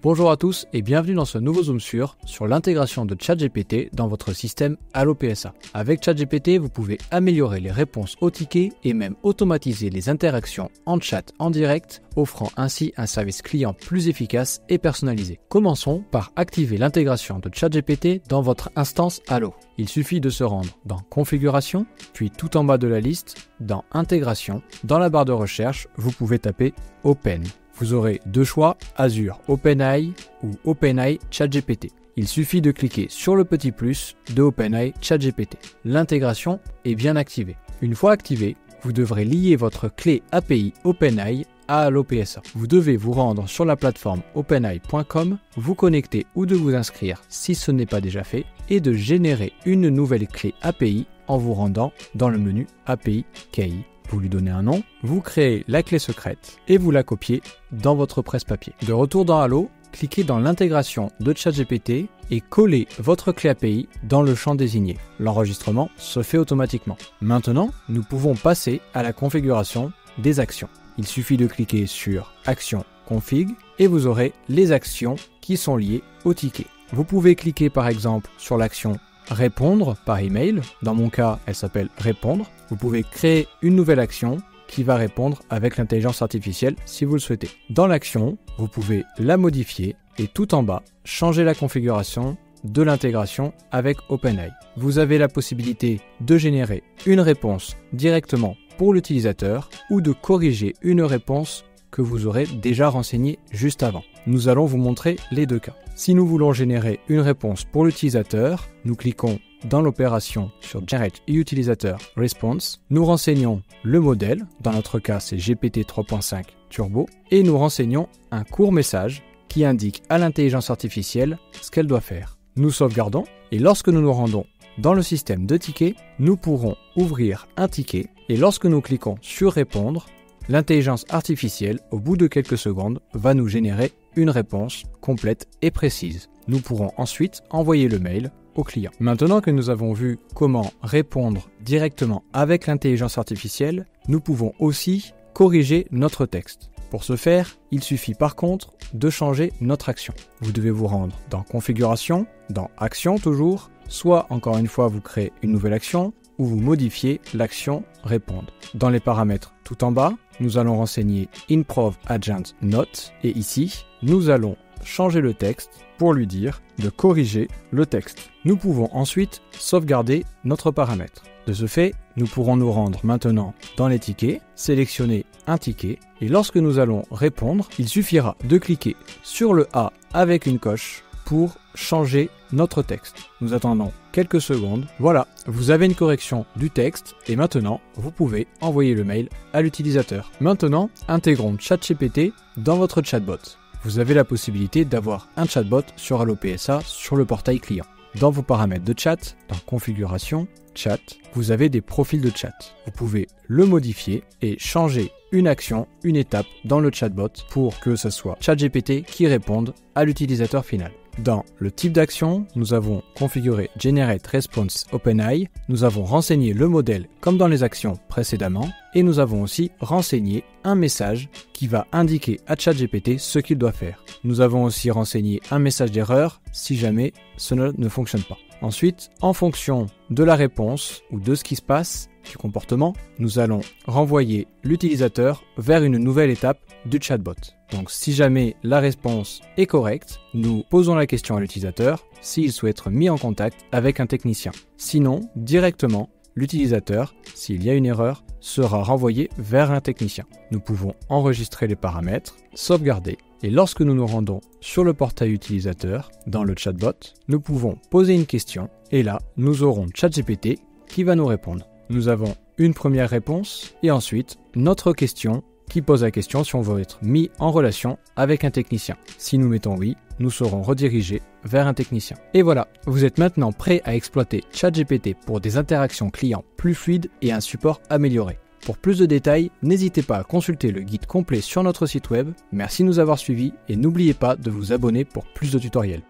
Bonjour à tous et bienvenue dans ce nouveau Zoom sur l'intégration de ChatGPT dans votre système Allo PSA. Avec ChatGPT, vous pouvez améliorer les réponses aux tickets et même automatiser les interactions en chat en direct, offrant ainsi un service client plus efficace et personnalisé. Commençons par activer l'intégration de ChatGPT dans votre instance Allo. Il suffit de se rendre dans Configuration, puis tout en bas de la liste, dans Intégration. Dans la barre de recherche, vous pouvez taper Open. Vous aurez deux choix, Azure OpenAI ou OpenAI ChatGPT. Il suffit de cliquer sur le petit plus de OpenAI ChatGPT. L'intégration est bien activée. Une fois activée, vous devrez lier votre clé API OpenAI à Allo PSA. Vous devez vous rendre sur la plateforme openai.com, vous connecter ou de vous inscrire si ce n'est pas déjà fait et de générer une nouvelle clé API en vous rendant dans le menu API Key. Vous lui donnez un nom, vous créez la clé secrète et vous la copiez dans votre presse-papier. De retour dans Allo, cliquez dans l'intégration de ChatGPT et collez votre clé API dans le champ désigné. L'enregistrement se fait automatiquement. Maintenant, nous pouvons passer à la configuration des actions. Il suffit de cliquer sur Action Config et vous aurez les actions qui sont liées au ticket. Vous pouvez cliquer par exemple sur l'action Répondre par email. Dans mon cas, elle s'appelle Répondre. Vous pouvez créer une nouvelle action qui va répondre avec l'intelligence artificielle si vous le souhaitez. Dans l'action, vous pouvez la modifier et tout en bas, changer la configuration de l'intégration avec OpenAI. Vous avez la possibilité de générer une réponse directement pour l'utilisateur ou de corriger une réponse que vous aurez déjà renseignée juste avant. Nous allons vous montrer les deux cas. Si nous voulons générer une réponse pour l'utilisateur, nous cliquons dans l'opération sur Generate Utilisator Response. Nous renseignons le modèle, dans notre cas c'est GPT 3.5 Turbo, et nous renseignons un court message qui indique à l'intelligence artificielle ce qu'elle doit faire. Nous sauvegardons et lorsque nous nous rendons dans le système de tickets, nous pourrons ouvrir un ticket et lorsque nous cliquons sur Répondre, l'intelligence artificielle, au bout de quelques secondes, va nous générer une réponse complète et précise. Nous pourrons ensuite envoyer le mail au client. Maintenant que nous avons vu comment répondre directement avec l'intelligence artificielle, nous pouvons aussi corriger notre texte. Pour ce faire, il suffit par contre de changer notre action. Vous devez vous rendre dans Configuration, dans Action toujours, soit encore une fois vous créez une nouvelle action, ou vous modifiez l'action Répondre. Dans les paramètres tout en bas, nous allons renseigner Improve Agent Note et ici, nous allons changer le texte pour lui dire de corriger le texte. Nous pouvons ensuite sauvegarder notre paramètre. De ce fait, nous pourrons nous rendre maintenant dans les tickets, sélectionner un ticket et lorsque nous allons répondre, il suffira de cliquer sur le A avec une coche pour changer notre texte. Nous attendons quelques secondes. Voilà, vous avez une correction du texte et maintenant, vous pouvez envoyer le mail à l'utilisateur. Maintenant, intégrons ChatGPT dans votre chatbot. Vous avez la possibilité d'avoir un chatbot sur Allo PSA sur le portail client. Dans vos paramètres de chat, dans Configuration, Chat, vous avez des profils de chat. Vous pouvez le modifier et changer une action, une étape dans le chatbot pour que ce soit ChatGPT qui réponde à l'utilisateur final. Dans le type d'action, nous avons configuré Generate Response OpenAI, nous avons renseigné le modèle comme dans les actions précédemment et nous avons aussi renseigné un message qui va indiquer à ChatGPT ce qu'il doit faire. Nous avons aussi renseigné un message d'erreur si jamais cela ne fonctionne pas. Ensuite, en fonction de la réponse ou de ce qui se passe, du comportement, nous allons renvoyer l'utilisateur vers une nouvelle étape du chatbot. Donc si jamais la réponse est correcte, nous posons la question à l'utilisateur s'il souhaite être mis en contact avec un technicien. Sinon, directement, l'utilisateur, s'il y a une erreur, sera renvoyé vers un technicien. Nous pouvons enregistrer les paramètres, sauvegarder, et lorsque nous nous rendons sur le portail utilisateur, dans le chatbot, nous pouvons poser une question, et là, nous aurons ChatGPT qui va nous répondre. Nous avons une première réponse, et ensuite, notre question qui pose la question si on veut être mis en relation avec un technicien. Si nous mettons oui, nous serons redirigés vers un technicien. Et voilà, vous êtes maintenant prêt à exploiter ChatGPT pour des interactions clients plus fluides et un support amélioré. Pour plus de détails, n'hésitez pas à consulter le guide complet sur notre site web. Merci de nous avoir suivis et n'oubliez pas de vous abonner pour plus de tutoriels.